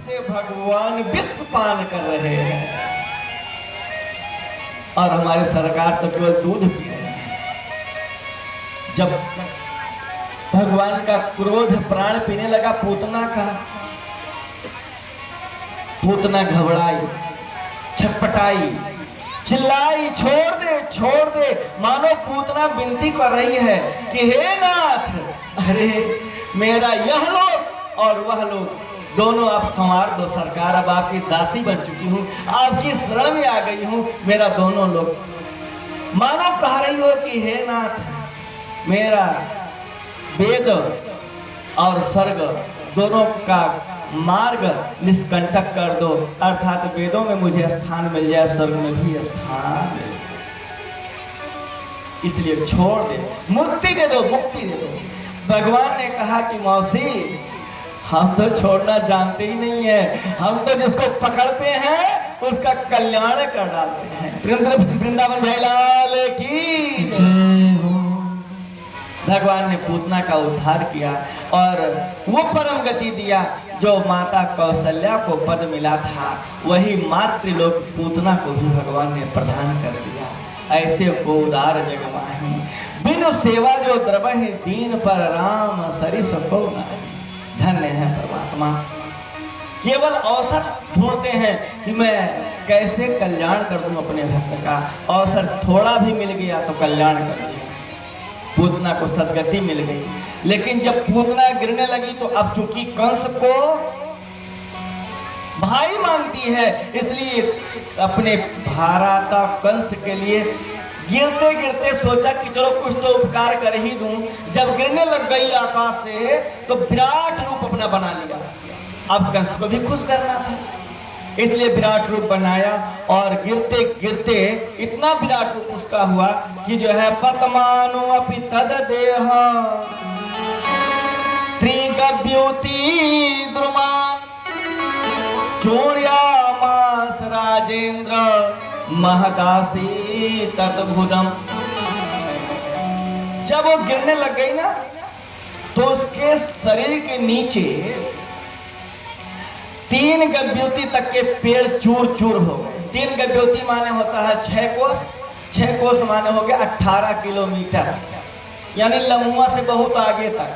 से भगवान विष पान कर रहे हैं और हमारी सरकार तो केवल दूध पी रही है। जब भगवान का क्रोध प्राण पीने लगा पूतना का, पूतना घबराई, छटपटाई, चिल्लाई, छोड़ दे। मानो पूतना विनती कर रही है कि हे नाथ, अरे मेरा यह लोग और वह लोग दोनों आप संवार दो सरकार। अब आपकी दासी बन चुकी हूँ, आपकी शरण में आ गई हूँ। मेरा दोनों लोग मानो कह रही हो कि हे नाथ, मेरा वेद और स्वर्ग दोनों का मार्ग निष्कंटक कर दो, अर्थात वेदों में मुझे स्थान मिल जाए, स्वर्ग में भी स्थान मिल जाए, इसलिए छोड़ दे, मुक्ति दे दो। भगवान ने कहा कि मौसी, हम तो छोड़ना जानते ही नहीं है, हम तो जिसको पकड़ते हैं उसका कल्याण कर डालते हैं। वृंदावन भाई लाल की जय हो। भगवान ने पूतना का उद्धार किया और वो परम गति दिया जो माता कौशल्या को पद मिला था, वही मातृलोक पूतना को भी भगवान ने प्रदान कर दिया। ऐसे को उदार जग माही, बिनु सेवा जो द्रवहि दीन पर राम सरिस को नाही। धन्य है परमात्मा, केवल अवसर ढूंढते हैं कि मैं कैसे कल्याण कर दूं अपने भक्त का। अवसर थोड़ा भी मिल गया तो कल्याण कर दिया। पूतना को सदगति मिल गई, लेकिन जब पूतना गिरने लगी तो अब चूंकि कंस को भाई मांगती है, इसलिए अपने भ्राता कंस के लिए गिरते गिरते सोचा कि चलो कुछ तो उपकार कर ही दूं। जब गिरने लग गई आकाश से तो विराट रूप अपना बना लिया। अब कंस को भी खुश करना था, इसलिए विराट रूप बनाया और गिरते गिरते इतना विराट रूप उसका हुआ कि जो है पतमानो अपि तद देह त्रिगव्युति द्रुमान चोर्यामास राजेंद्र महदासी तत्भुजम। जब वो गिरने लग गई ना तो उसके शरीर के नीचे 3 गव्युति तक के पेड़ चूर चूर हो गए। 3 गव्युति माने होता है 6 कोस, 6 कोस माने हो गया 18 किलोमीटर, यानी लमुआ से बहुत आगे तक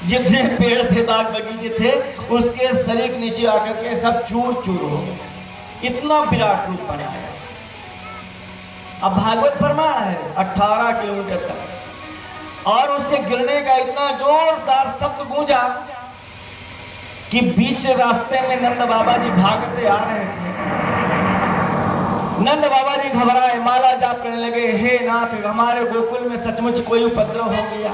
जितने पेड़ थे, बाग बगीचे थे, उसके शरीर के नीचे आकर के सब चूर चूर हो गए। इतना विराट रूप बनाया। अब भागवत प्रमाण है 18 किलोमीटर तक, और उसके गिरने का इतना जोरदार शब्द गूंजा कि बीच रास्ते में नंद बाबा जी भागते आ रहे थे। नंद बाबा जी घबराए, माला जाप करने लगे, हे नाथ, हमारे गोकुल में सचमुच कोई उपद्रव हो गया।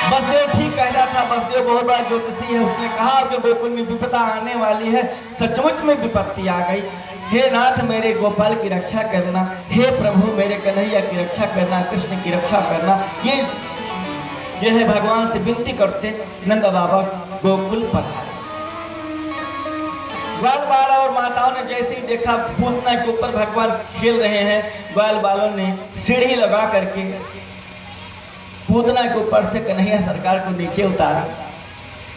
बसदेव ठीक कहता था, बसदेव बहुत बड़ा ज्योतिषी है, उसने कहा कि गोकुल में विपदा आने वाली है, सचमुच में विपत्ति आ गई। हे नाथ, मेरे गोपाल की रक्षा करना, हे प्रभु मेरे कन्हैया की रक्षा करना, कृष्ण की रक्षा करना। ये जो है भगवान से विनती करते नंद बाबा गोकुल पधारे। ग्वाल बाल और माताओं ने जैसे ही देखा पूतना के ऊपर भगवान खेल रहे हैं, ग्वाल बालों ने सीढ़ी लगा करके पूतना के ऊपर से कन्हैया सरकार को नीचे उतारा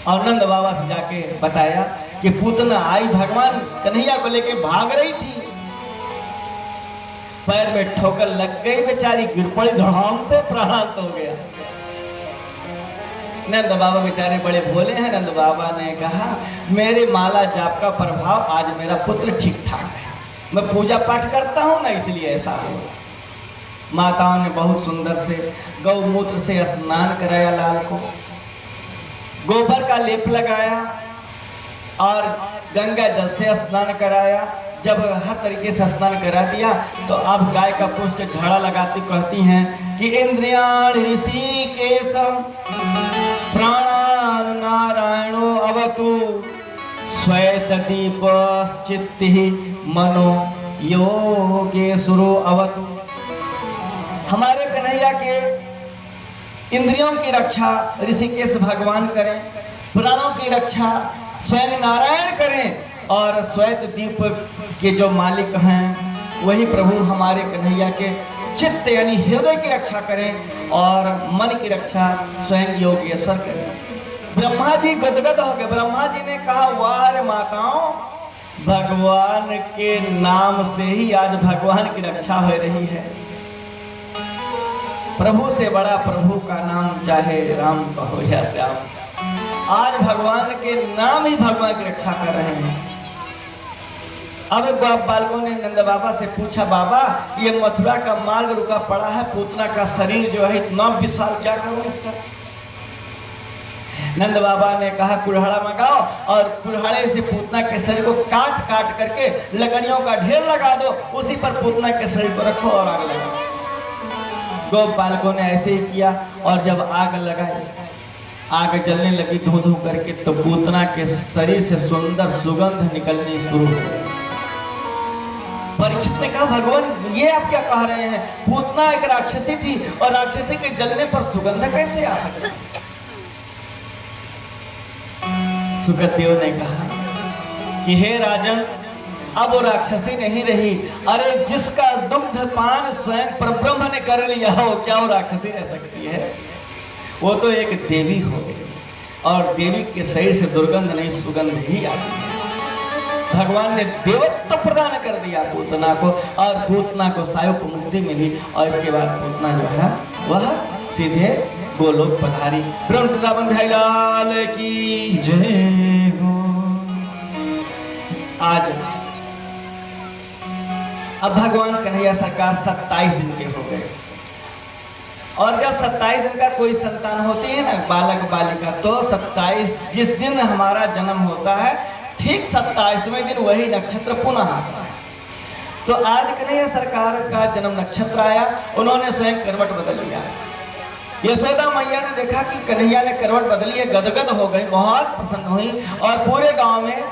और नंद बाबा से जाके बताया कि पूतना आई, भगवान कन्हैया को लेके भाग रही थी, पैर में ठोकर लग गई, बेचारी गिर पड़ी, धड़ाम से प्राणांत हो गया। नंद बाबा बेचारे बड़े भोले हैं। नंद बाबा ने कहा, मेरे माला जाप का प्रभाव आज मेरा पुत्र ठीक ठाक है, मैं पूजा पाठ करता हूं ना, इसलिए ऐसा हो। माताओं ने बहुत सुंदर से गौमूत्र से स्नान कराया, लाल को गोबर का लेप लगाया और गंगा जल से स्नान कराया। जब हर तरीके से स्नान करा दिया तो अब गाय का पूछ के झाड़ा लगाती कहती हैं कि इंद्रियाण ऋषिकेश प्राणान नारायणो अवतु श्वेत दीपश्चित्ति मनो योगेश्वरो अवतु। हमारे कन्हैया के इंद्रियों की रक्षा ऋषिकेश भगवान करें, प्राणों की रक्षा स्वयं नारायण करें, और श्वेत दीप के जो मालिक हैं वही प्रभु हमारे कन्हैया के चित्त यानी हृदय की रक्षा करें और मन की रक्षा स्वयं योगेश्वर करें। ब्रह्मा जी गदगद हो गए। ब्रह्मा जी ने कहा, वाह रे माताओं, भगवान के नाम से ही आज भगवान की रक्षा हो रही है। प्रभु से बड़ा प्रभु का नाम, चाहे राम का हो या श्याम, आज भगवान के नाम ही भगवान की रक्षा कर रहे हैं। अब बालकों ने नंद बाबा से पूछा, बाबा ये मथुरा का मार्ग रुका पड़ा है, पूतना का शरीर जो है इतना विशाल, क्या करूं इसका? नंद बाबा ने कहा, कुल्हाड़ा मंगाओ और कुल्हाड़े से पूतना के शरीर को काट काट करके लकड़ियों का ढेर लगा दो, उसी पर पूतना के शरीर को रखो और आग लगाओ। गोप बालकों ने ऐसे ही किया और जब आग लगाई, आग जलने लगी धू धू करके, तो पूतना के शरीर से सुंदर सुगंध निकलनी शुरू हो गई। परीक्षित ने कहा, भगवान ये आप क्या कह रहे हैं? पूतना एक राक्षसी थी और राक्षसी के जलने पर सुगंध कैसे आ सकती? सुखदेव ने कहा कि हे राजन, अब वो राक्षसी नहीं रही। अरे जिसका दुग्ध पान स्वयं परब्रह्म ने कर लिया हो, क्या वो राक्षसी रह सकती है? वो तो एक देवी हो गई और देवी के शरीर से दुर्गंध नहीं सुगंध ही आती है। भगवान ने देवत्व प्रदान कर दिया पूतना को और पूतना को सायुप मुक्ति मिली और इसके बाद पूतना जो है वह सीधे गोलोक पधारी। वृंदावन भाई लाल की जय हो। आज अब भगवान कन्हैया सरकार 27 दिन के हो गए और जब 27 दिन का कोई संतान होती है ना, बालक बालिका, तो 27 जिस दिन हमारा जन्म होता है ठीक 27वें दिन वही नक्षत्र पुनः आता है। तो आज कन्हैया सरकार का जन्म नक्षत्र आया, उन्होंने स्वयं करवट बदल लिया। यशोदा मैया ने देखा कि कन्हैया ने करवट बदली है, गदगद हो गई, बहुत प्रसन्न हुई और पूरे गांव में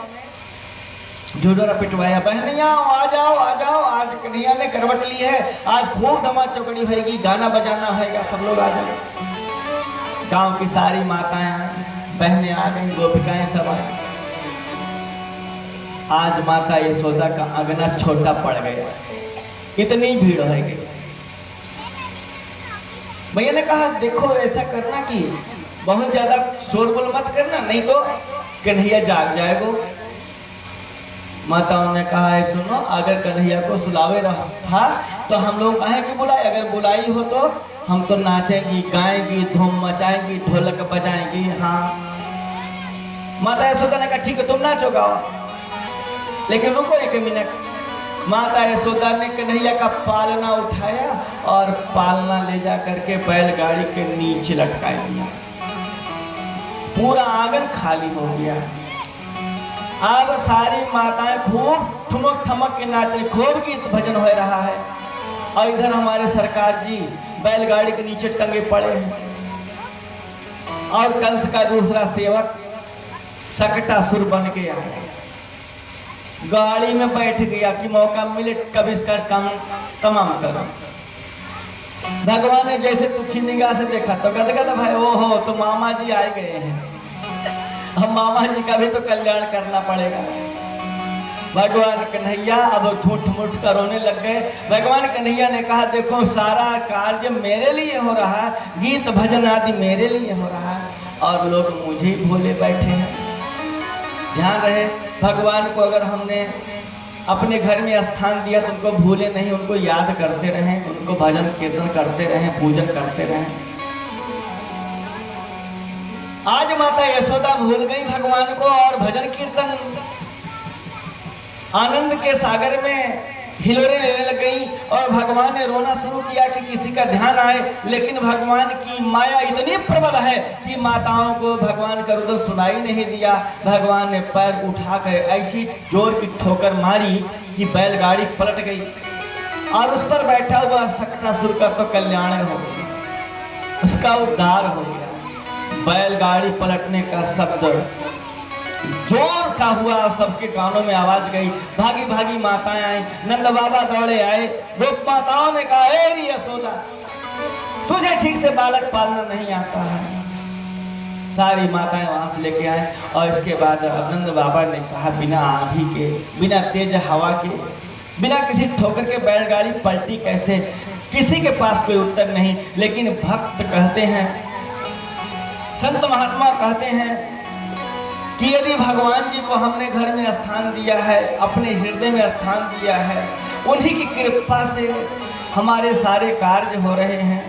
ढोढरा पिटवाया, बहनियां आ जाओ आ जाओ, आज कन्हैया ने करवट ली है, आज खूब धमा चौकड़ी होगी, गाना बजाना होगा, सब लोग आ जाओ। गांव की सारी माताएं आई, बहनें आ गई, गोपिकाएं सब आई। आज माता यशोदा का आंगना छोटा पड़ गया, इतनी भीड़ हो गई। भैया ने कहा, देखो ऐसा करना कि बहुत ज्यादा शोरगुल मत करना, नहीं तो कन्हैया जाग जाएगा। माताओं ने कहा है, सुनो, अगर कन्हैया को सुलावे रहा था तो हम लोग काहे की बुलाए? अगर बुलाई हो तो हम तो नाचेंगी, गाएंगी, धूम मचाएंगी, ढोलक बजाएंगी। हाँ, माता यशोदा ने कहा, ठीक है तुम नाचो गाओ, लेकिन रुको एक मिनट। माता यशोदा ने कन्हैया का पालना उठाया और पालना ले जा करके बैलगाड़ी के नीचे लटका दिया। पूरा आंगन खाली हो गया। अब सारी माताएं खूब ठुमक ठमक के नाच रही, खूब गीत भजन हो रहा है और इधर हमारे सरकार जी बैलगाड़ी के नीचे टंगे पड़े हैं और कंस का दूसरा सेवक सकटासुर बन के आया, गाड़ी में बैठ गया कि मौका मिले कभी इसका काम तमाम करो। भगवान ने जैसे तुच्छी निगाह से देखा तो गदगद भाई, ओ हो तो मामा जी आए गए हैं, अब मामा जी का भी तो कल्याण करना पड़ेगा। भगवान कन्हैया अब ठूठ मूठ कर रोने लग गए। भगवान कन्हैया ने कहा, देखो सारा कार्य मेरे लिए हो रहा है, गीत भजन आदि मेरे लिए हो रहा है और लोग मुझे ही भूले बैठे हैं। ध्यान रहे, भगवान को अगर हमने अपने घर में स्थान दिया तो उनको भूले नहीं, उनको याद करते रहें, उनको भजन कीर्तन करते रहें, पूजन करते रहें। आज माता यशोदा भूल गई भगवान को और भजन कीर्तन आनंद के सागर में हिलोरे लेने लग गई और भगवान ने रोना शुरू किया कि किसी का ध्यान आए। लेकिन भगवान की माया इतनी प्रबल है कि माताओं को भगवान का रुदन सुनाई नहीं दिया। भगवान ने पैर उठा कर ऐसी जोर की ठोकर मारी कि बैलगाड़ी पलट गई और उस पर बैठा हुआ सकटासुर का तो कल्याण हो गया, उसका उद्धार हो गया। बैलगाड़ी पलटने का शब्द जोर का हुआ, सबके कानों में आवाज गई। भागी भागी माताएं आई, नंद बाबा दौड़े आए। गोप माताओं ने कहा, हे यशोदा, तुझे ठीक से बालक पालना नहीं आता है। सारी माताएं वहां से लेके आए और इसके बाद नंद बाबा ने कहा, बिना आंधी के, बिना तेज हवा के, बिना किसी ठोकर के बैलगाड़ी पलटी कैसे? किसी के पास कोई उत्तर नहीं। लेकिन भक्त कहते हैं, संत महात्मा कहते हैं कि यदि भगवान जी को हमने घर में स्थान दिया है, अपने हृदय में स्थान दिया है, उन्हीं की कृपा से हमारे सारे कार्य हो रहे हैं,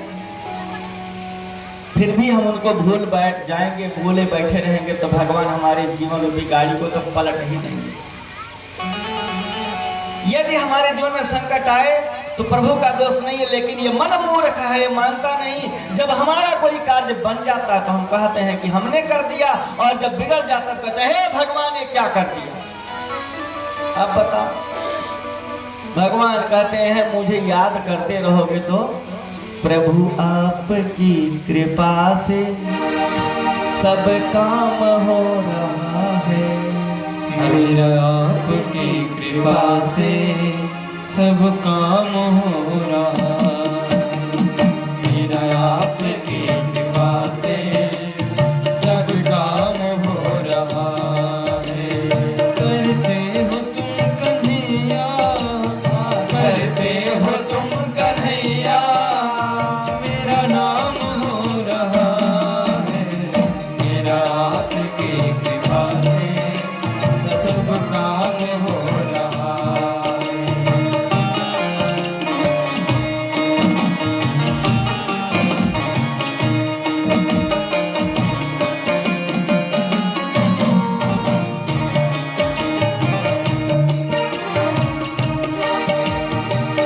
फिर भी हम उनको भूल बैठ जाएंगे, भूले बैठे रहेंगे, तो भगवान हमारे जीवन रूपी गाड़ी को तो पलट ही देंगे। यदि हमारे जीवन में संकट आए तो प्रभु का दोष नहीं है, लेकिन ये मन मूर्ख है, ये मानता नहीं। जब हमारा कोई कार्य बन जाता है तो हम कहते हैं कि हमने कर दिया, और जब बिगड़ जाता है कहते हैं हे भगवान ने क्या कर दिया। अब बताओ, भगवान कहते हैं मुझे याद करते रहोगे तो प्रभु आपकी कृपा से सब काम हो रहा है। मेरा आपकी कृपा से सब काम हो रहा, मेरा आपकी कृपा से सब काम हो रहा है। करते हो तुम कन्हैया, करते हो तुम कन्हैया, मेरा नाम हो रहा है। मेरा आपकी कृपा से सब काम हो रहा है।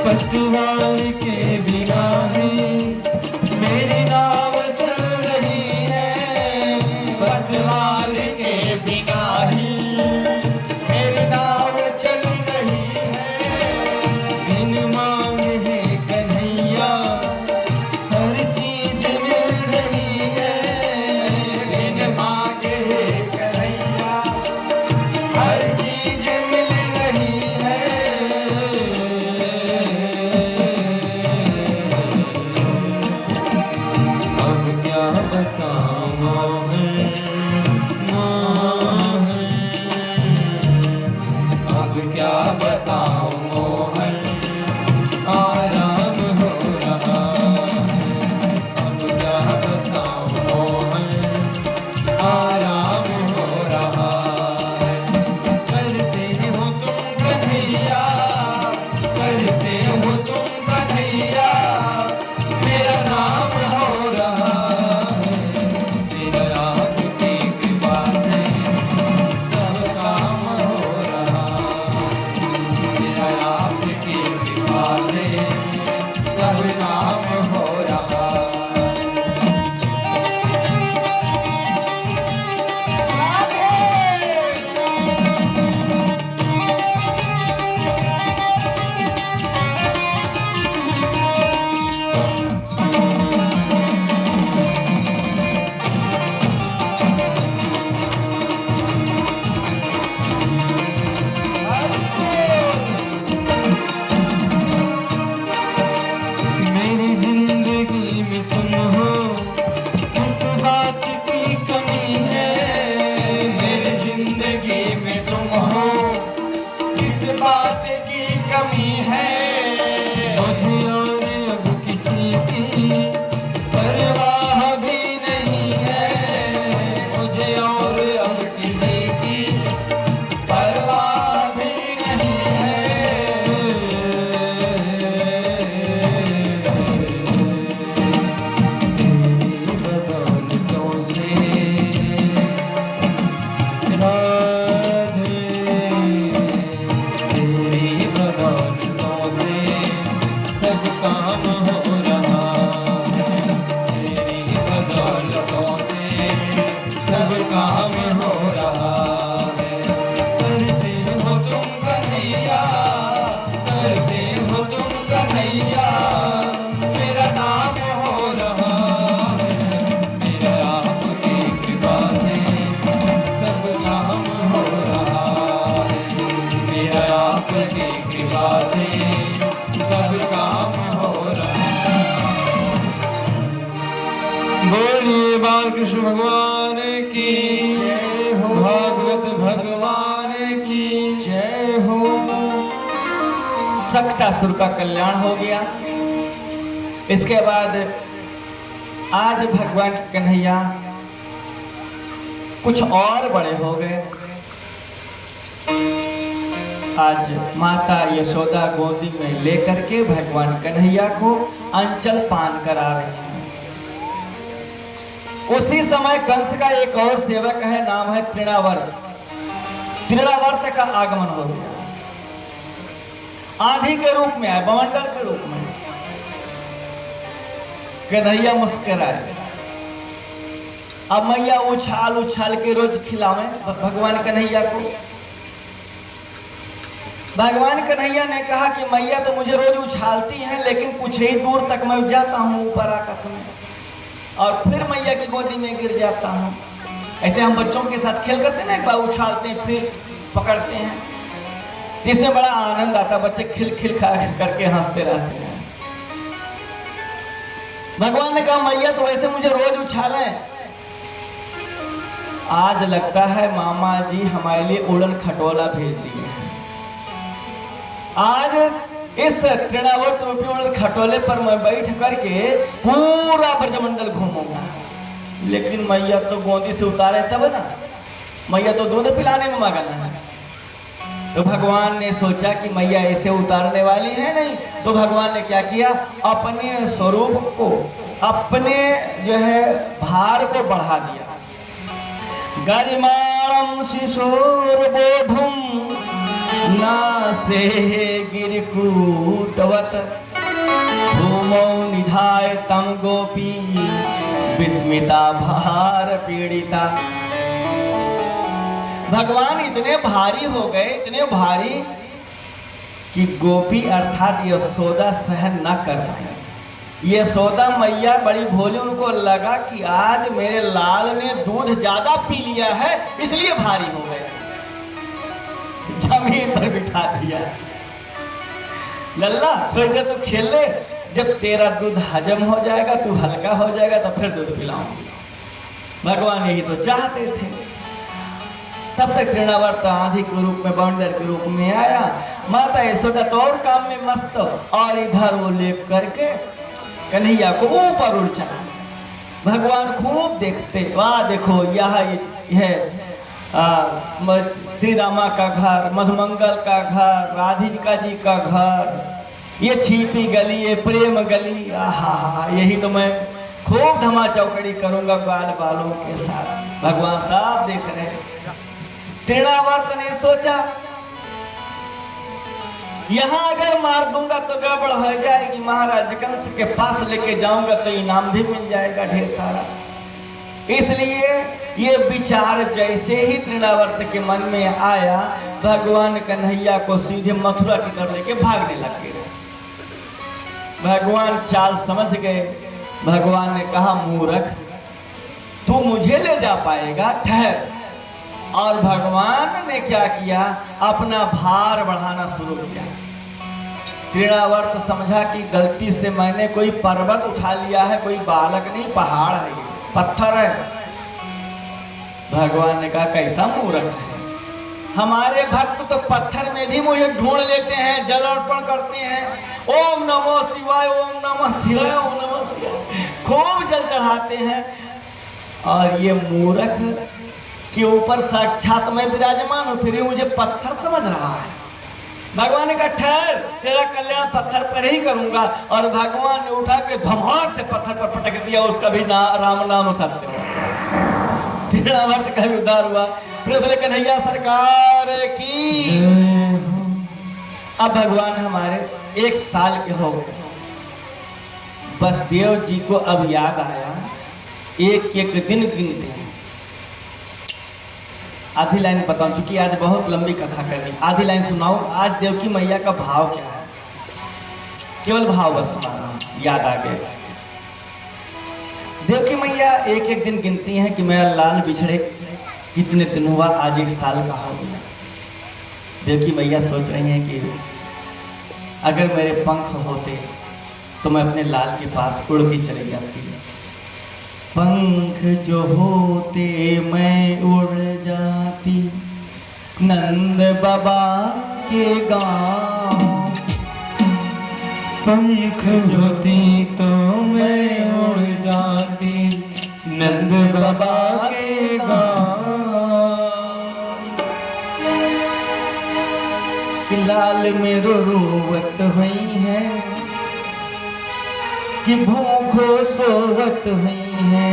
पतवार के बिना ही मेरी नाव चल रही है, पतवार के बिना ही मेरी नाव चल रही है। बिन मांगे है कन्हैया हर चीज मिल रही है, बिन मांगे है कन्हैया हर चीज मिल रही है। अब क्या बताऊं मोहन, अब क्या बताऊं मोहन, आराम हो रहा है। अब क्या बताऊं मोहन, आराम हो रहा है। करते हो तुम कन्हैया, करते हो तुम कन्हैया, मेरा नाम हो रहा है। मेरा आपकी कृपा से सब काम हो रहा, मेरा आपकी कृपा से सब काम हो रहा। मेरी जिंदगी में तुम हो, किस बात की कमी है। मेरी जिंदगी में तुम हो, किस बात की कमी है। मुझे और अब किसी की परवाह भी नहीं है, मुझे और अब किसी की परवाह भी नहीं है। तेरी बदौलतों से राधे, तेरी बदौलतों से सब काम हो रहा है। तेरी बदौलतों से सब काम हो रहा है। करते हो तुम कन्हैया, करते हो तुम कन्हैया, मेरा नाम हो रहा है। मेरा आपकी कृपा से सब काम हो रहा है। मेरा आपकी कृपा से सब काम हो रहा है। बोलिए बालकृष्ण भगवान की जय हो, भागवत भगवान की जय हो। सक्टासुर का कल्याण हो गया। इसके बाद आज भगवान कन्हैया कुछ और बड़े हो गए। आज माता यशोदा गोदी में लेकर के भगवान कन्हैया को अंचल पान करा रहे हैं। उसी समय कंस का एक और सेवक है, नाम है तृणावर्त। तृणावर्त का आगमन हो गया, आंधी के रूप में आए, बवंडर के रूप में। कन्हैया मुस्कुराए। अब मैया उछाल उछाल के रोज खिलावे भगवान कन्हैया को। भगवान कन्हैया ने कहा कि मैया तो मुझे रोज उछालती हैं, लेकिन कुछ ही दूर तक मैं जाता हूँ ऊपर आकाश में और फिर मैया की गोदी में गिर जाता हूँ। ऐसे हम बच्चों के साथ खेल करते ना, एक बार उछालते हैं फिर पकड़ते हैं, जिससे बड़ा आनंद आता, बच्चे खिल खिल खा करके हंसते रहते हैं। भगवान ने कहा मैया तो वैसे मुझे रोज उछालें, आज लगता है मामा जी हमारे लिए उड़न खटोला भेज दिए हैं। आज इस तृणावर्त रूपी उड़न खटोले पर मैं बैठ करके पूरा ब्रजमंडल घूमूंगा। लेकिन मैया तो गोदी से उतारे तब ना, मैया तो दूध पिलाने में मगन है। तो भगवान ने सोचा कि मैया ऐसे उतारने वाली है नहीं, तो भगवान ने क्या किया, अपने स्वरूप को, अपने जो है भार को बढ़ा दिया। गरिमाणं शिशोर्बोधुं नासे गिरिकूटवत् भूमौ निधाय तं गोपी विस्मिता भार पीड़िता। भगवान इतने भारी हो गए, इतने भारी कि गोपी अर्थात यशोदा सहन न कर पाए। यशोदा मैया बड़ी भोली, उनको लगा कि आज मेरे लाल ने दूध ज्यादा पी लिया है इसलिए भारी हो गया, जमीन पर बिठा दिया। लल्ला थोड़ी देर तू खेल ले, जब तेरा दूध हजम हो जाएगा, तू हल्का हो जाएगा, तो फिर दूध पिलाऊंगी। भगवान यही तो चाहते थे। तब तक तृणावर्त आंधी के रूप में, बवंडर के रूप में आया। माता यशोदा तो और काम में मस्त, और इधर वो लेप करके कन्हैया को ऊपर उड़ चला। भगवान खूब देखते, वाह देखो यह श्री रामा का घर, मधुमंगल का घर, राधिका जी का घर, ये छिपी गली, ये प्रेम गली, आहा यही तो मैं खूब धमा चौकड़ी करूंगा बाल बालों के साथ। भगवान साहब देख रहे। तृणावर्त ने सोचा यहां अगर मार दूंगा तो गड़बड़ हो जाएगी, महाराज कंस के पास लेके जाऊंगा तो इनाम भी मिल जाएगा ढेर सारा। इसलिए ये विचार जैसे ही तृणावर्त के मन में आया, भगवान कन्हैया को सीधे मथुरा की तरफ लेके भागने लगे। भगवान चाल समझ गए। भगवान ने कहा मूर्ख, तू मुझे ले जा पाएगा, ठहर। और भगवान ने क्या किया, अपना भार बढ़ाना शुरू किया। तृणावर्त समझा कि गलती से मैंने कोई पर्वत उठा लिया है, कोई बालक नहीं, पहाड़ है, ये पत्थर है। भगवान ने कहा कैसा मूर्ख है, हमारे भक्त तो पत्थर में भी मुझे ढूंढ लेते हैं, जल अर्पण करते हैं, ओम नमो शिवाय, ओम नमः शिवाय, ओम नमः शिवाय, खूब जल चढ़ाते हैं। और ये मूर्ख के ऊपर साक्षात मैं विराजमान हूं, फिर मुझे पत्थर समझ रहा है। भगवान ने कहा ठहर, तेरा कल्याण पत्थर पर ही करूंगा। और भगवान ने उठा के धमाक से पत्थर पर पटक दिया, उसका भी राम नाम सत्य। तृणावर्त का भी उद्धार हुआ। फिर बोले कन्हैया सरकार की। अब भगवान हमारे 1 साल के हो गए। बसदेव जी को अब याद आया, एक एक दिन गिनते। आधी लाइन बताऊं, चूंकि आज बहुत लंबी कथा करनी, आधी लाइन सुनाऊं। आज देवकी मैया का भाव क्या है, केवल भाव बस सुना रहा हूं, याद आ गया। देवकी मैया एक एक दिन गिनती हैं कि मेरा लाल बिछड़े कितने दिन हुआ, आज 1 साल का हो गया। देवकी मैया सोच रही हैं कि अगर मेरे पंख होते तो मैं अपने लाल के पास उड़ के चली जाती। पंख जो होते मैं उड़ जाती नंद बाबा के गाँव। पंख होती तो मैं उड़ जाती नंद बाबा के गाँव। लाल मेरो रोवत हुई है कि भूखो सोवत हुई है।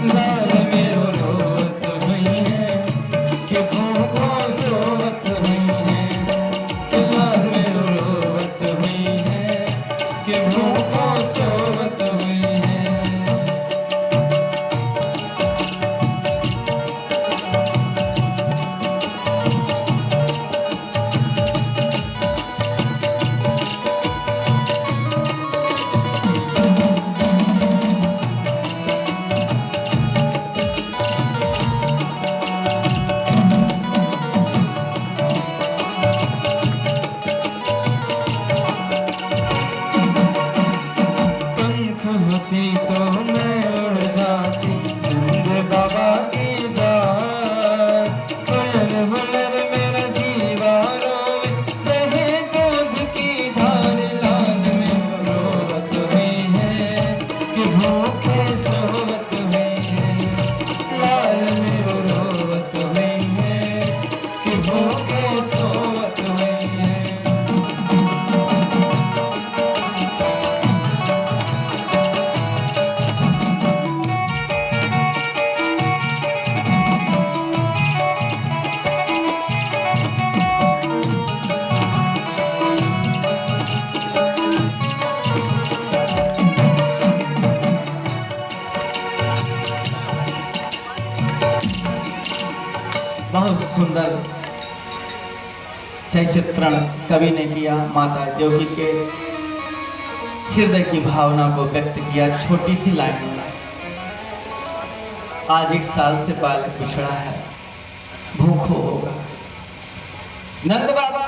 लाल मेरो रोवत हुई है कि भूखो सोवत हुई है। लाल मेरो रोवत हुई है कि भूखो सोवत हुई है। पंख होती तो मैं उड़ जाती नंद बाबा की दार। कोयल हुनर मेरा जीवा रोवे बहे दूध की धार। लाल मेरो रोवत हुई है कि भूखे सोवत हुई है। लाल मेरो रोवत हुई है कि भूखे सोवत हुई है। बहुत सुंदर चित्रण कवि ने किया। माता देवकी के हृदय की भावना को व्यक्त किया छोटी सी लाइन में। आज 1 साल से बालक बिछड़ा है, भूखो होगा। नंद बाबा